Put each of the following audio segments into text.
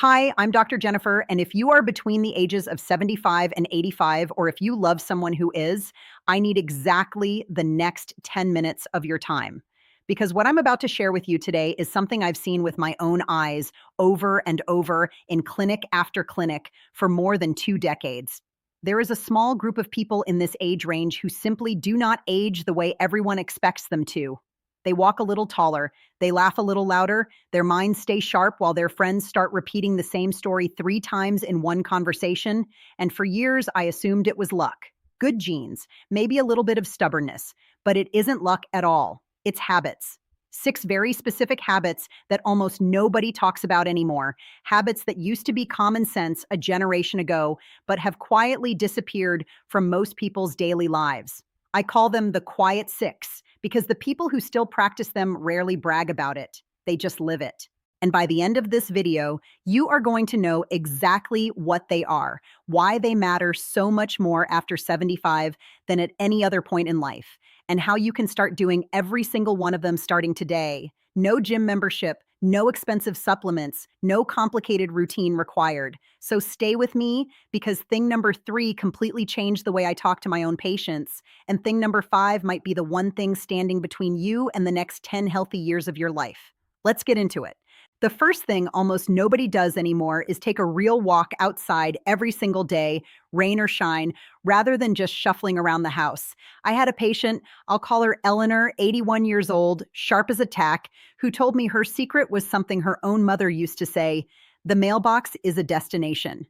Hi, I'm Dr. Jennifer, and if you are between the ages of 75 and 85, or if you love someone who is, I need exactly the next 10 minutes of your time. Because what I'm about to share with you today is something I've seen with my own eyes over and over in clinic after clinic for more than 2 decades. There is a small group of people in this age range who simply do not age the way everyone expects them to. They walk a little taller, they laugh a little louder, their minds stay sharp while their friends start repeating the same story 3 times in one conversation. And for years, I assumed it was luck. Good genes, maybe a little bit of stubbornness, but it isn't luck at all. It's habits. 6 very specific habits that almost nobody talks about anymore. Habits that used to be common sense a generation ago, but have quietly disappeared from most people's daily lives. I call them the quiet 6 because the people who still practice them rarely brag about it. They just live it. And by the end of this video, you are going to know exactly what they are, why they matter so much more after 75 than at any other point in life, and how you can start doing every single one of them starting today. No gym membership, no expensive supplements, no complicated routine required. So stay with me because thing number 3 completely changed the way I talk to my own patients. And thing number 5 might be the one thing standing between you and the next 10 healthy years of your life. Let's get into it. The first thing almost nobody does anymore is take a real walk outside every single day, rain or shine, rather than just shuffling around the house. I had a patient, I'll call her Eleanor, 81 years old, sharp as a tack, who told me her secret was something her own mother used to say: the mailbox is a destination.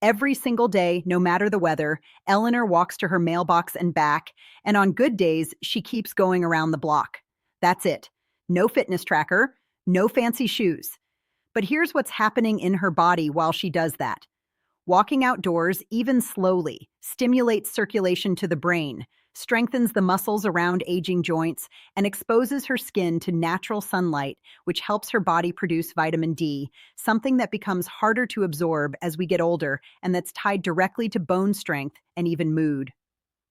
Every single day, no matter the weather, Eleanor walks to her mailbox and back, and on good days, she keeps going around the block. That's it. No fitness tracker, no fancy shoes. But here's what's happening in her body while she does that. Walking outdoors, even slowly, stimulates circulation to the brain, strengthens the muscles around aging joints, and exposes her skin to natural sunlight, which helps her body produce vitamin D, something that becomes harder to absorb as we get older and that's tied directly to bone strength and even mood.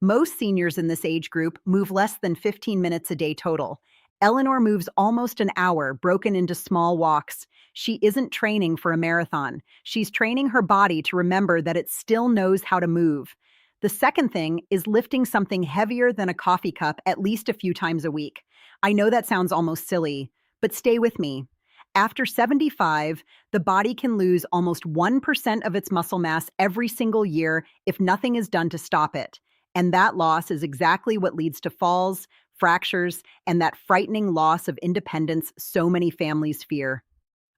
Most seniors in this age group move less than 15 minutes a day total. Eleanor moves almost an hour, broken into small walks. She isn't training for a marathon. She's training her body to remember that it still knows how to move. The second thing is lifting something heavier than a coffee cup at least a few times a week. I know that sounds almost silly, but stay with me. After 75, the body can lose almost 1% of its muscle mass every single year if nothing is done to stop it. And that loss is exactly what leads to falls, fractures, and that frightening loss of independence so many families fear.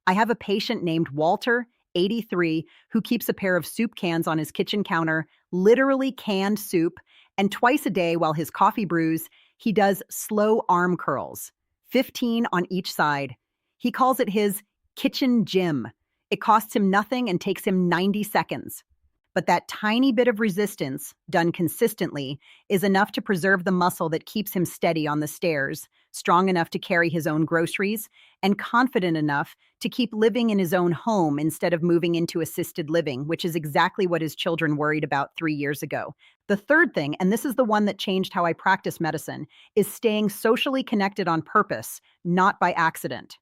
I have a patient named Walter, 83, who keeps a pair of soup cans on his kitchen counter, literally canned soup, and twice a day while his coffee brews, he does slow arm curls, 15 on each side. He calls it his kitchen gym. It costs him nothing and takes him 90 seconds. But that tiny bit of resistance, done consistently, is enough to preserve the muscle that keeps him steady on the stairs, strong enough to carry his own groceries, and confident enough to keep living in his own home instead of moving into assisted living, which is exactly what his children worried about 3 years ago. The third thing, and this is the one that changed how I practice medicine, is staying socially connected on purpose, not by accident.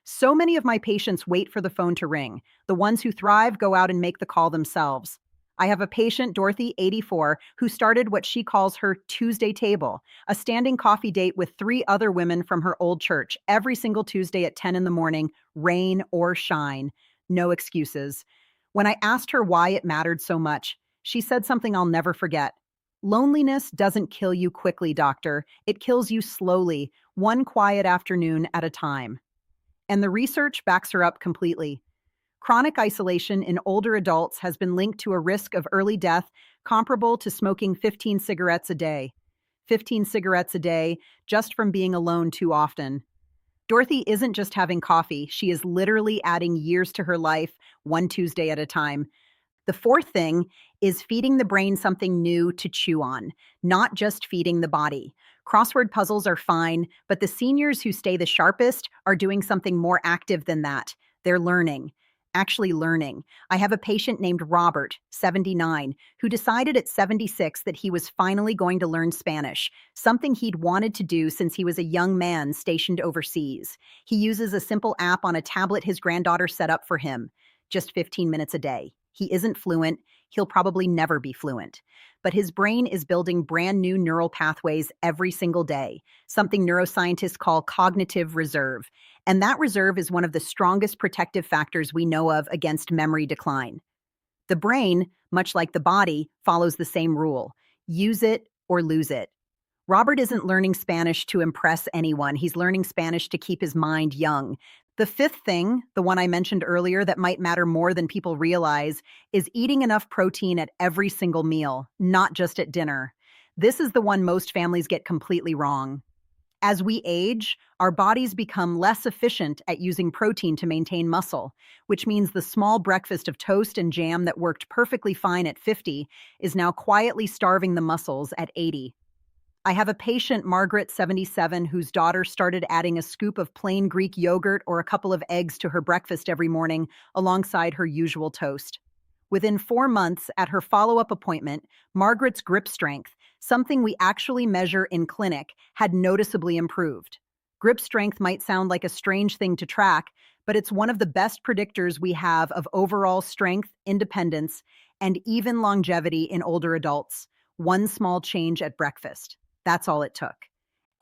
So many of my patients wait for the phone to ring. The ones who thrive go out and make the call themselves. I have a patient, Dorothy, 84, who started what she calls her Tuesday table, a standing coffee date with 3 other women from her old church every single Tuesday at 10 in the morning, rain or shine. No excuses. When I asked her why it mattered so much, she said something I'll never forget. Loneliness doesn't kill you quickly, doctor. It kills you slowly, one quiet afternoon at a time. And the research backs her up completely. Chronic isolation in older adults has been linked to a risk of early death comparable to smoking 15 cigarettes a day. 15 cigarettes a day just from being alone too often. Dorothy isn't just having coffee, she is literally adding years to her life, one Tuesday at a time. The fourth thing is feeding the brain something new to chew on, not just feeding the body. Crossword puzzles are fine, but the seniors who stay the sharpest are doing something more active than that. They're learning. Actually learning. I have a patient named Robert, 79, who decided at 76 that he was finally going to learn Spanish, something he'd wanted to do since he was a young man stationed overseas. He uses a simple app on a tablet his granddaughter set up for him. just 15 minutes a day. He isn't fluent. He'll probably never be fluent. But his brain is building brand new neural pathways every single day, something neuroscientists call cognitive reserve. And that reserve is one of the strongest protective factors we know of against memory decline. The brain, much like the body, follows the same rule: use it or lose it. Robert isn't learning Spanish to impress anyone. He's learning Spanish to keep his mind young. The fifth thing, the one I mentioned earlier that might matter more than people realize, is eating enough protein at every single meal, not just at dinner. This is the one most families get completely wrong. As we age, our bodies become less efficient at using protein to maintain muscle, which means the small breakfast of toast and jam that worked perfectly fine at 50 is now quietly starving the muscles at 80. I have a patient, Margaret, 77, whose daughter started adding a scoop of plain Greek yogurt or a couple of eggs to her breakfast every morning alongside her usual toast. Within 4 months, at her follow-up appointment, Margaret's grip strength, something we actually measure in clinic, had noticeably improved. Grip strength might sound like a strange thing to track, but it's one of the best predictors we have of overall strength, independence, and even longevity in older adults. One small change at breakfast. That's all it took.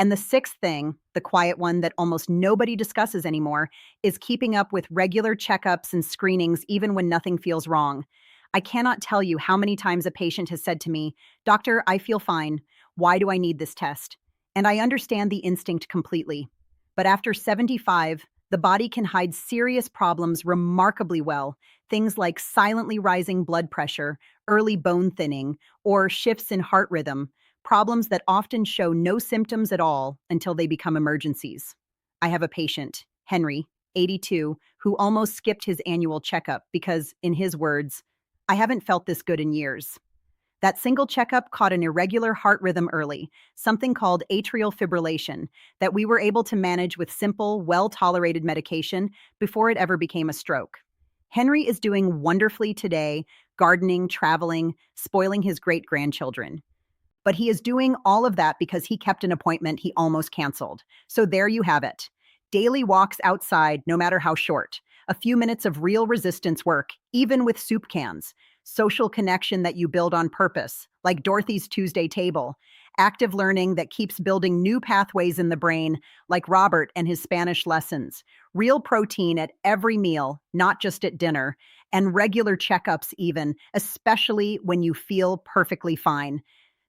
And the sixth thing, the quiet one that almost nobody discusses anymore, is keeping up with regular checkups and screenings even when nothing feels wrong. I cannot tell you how many times a patient has said to me, "Doctor, I feel fine. Why do I need this test?" And I understand the instinct completely. But after 75, the body can hide serious problems remarkably well. Things like silently rising blood pressure, early bone thinning, or shifts in heart rhythm. Problems that often show no symptoms at all until they become emergencies. I have a patient, Henry, 82, who almost skipped his annual checkup because, in his words, "I haven't felt this good in years." That single checkup caught an irregular heart rhythm early, something called atrial fibrillation, that we were able to manage with simple, well-tolerated medication before it ever became a stroke. Henry is doing wonderfully today, gardening, traveling, spoiling his great-grandchildren. But he is doing all of that because he kept an appointment he almost canceled. So there you have it. Daily walks outside, no matter how short. A few minutes of real resistance work, even with soup cans. Social connection that you build on purpose, like Dorothy's Tuesday table. Active learning that keeps building new pathways in the brain, like Robert and his Spanish lessons. Real protein at every meal, not just at dinner. And regular checkups even, especially when you feel perfectly fine.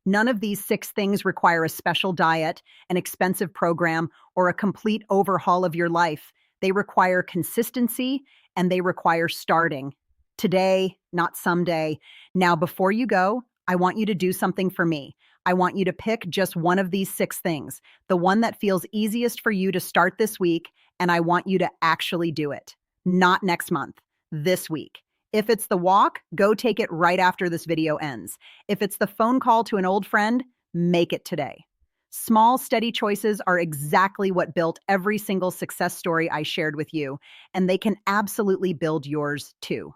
None of these six things require a special diet, an expensive program, or a complete overhaul of your life. They require consistency, and they require starting. Today, not someday. Now, before you go, I want you to do something for me. I want you to pick just one of these six things, the one that feels easiest for you to start this week, and I want you to actually do it. Not next month, this week. If it's the walk, go take it right after this video ends. If it's the phone call to an old friend, make it today. Small, steady choices are exactly what built every single success story I shared with you, and they can absolutely build yours too.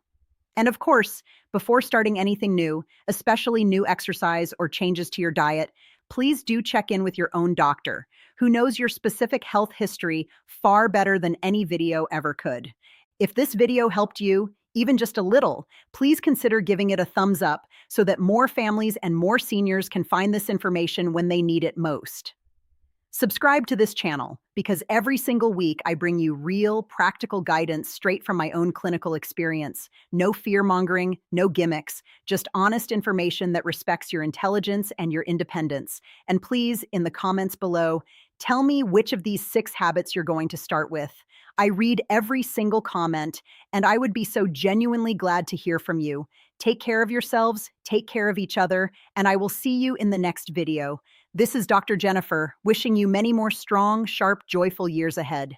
And of course, before starting anything new, especially new exercise or changes to your diet, please do check in with your own doctor, who knows your specific health history far better than any video ever could. If this video helped you, even just a little, please consider giving it a thumbs up so that more families and more seniors can find this information when they need it most. Subscribe to this channel because every single week I bring you real, practical guidance straight from my own clinical experience. No fear-mongering, no gimmicks, just honest information that respects your intelligence and your independence. And please, in the comments below, tell me which of these six habits you're going to start with. I read every single comment, and I would be so genuinely glad to hear from you. Take care of yourselves, take care of each other, and I will see you in the next video. This is Dr. Jennifer, wishing you many more strong, sharp, joyful years ahead.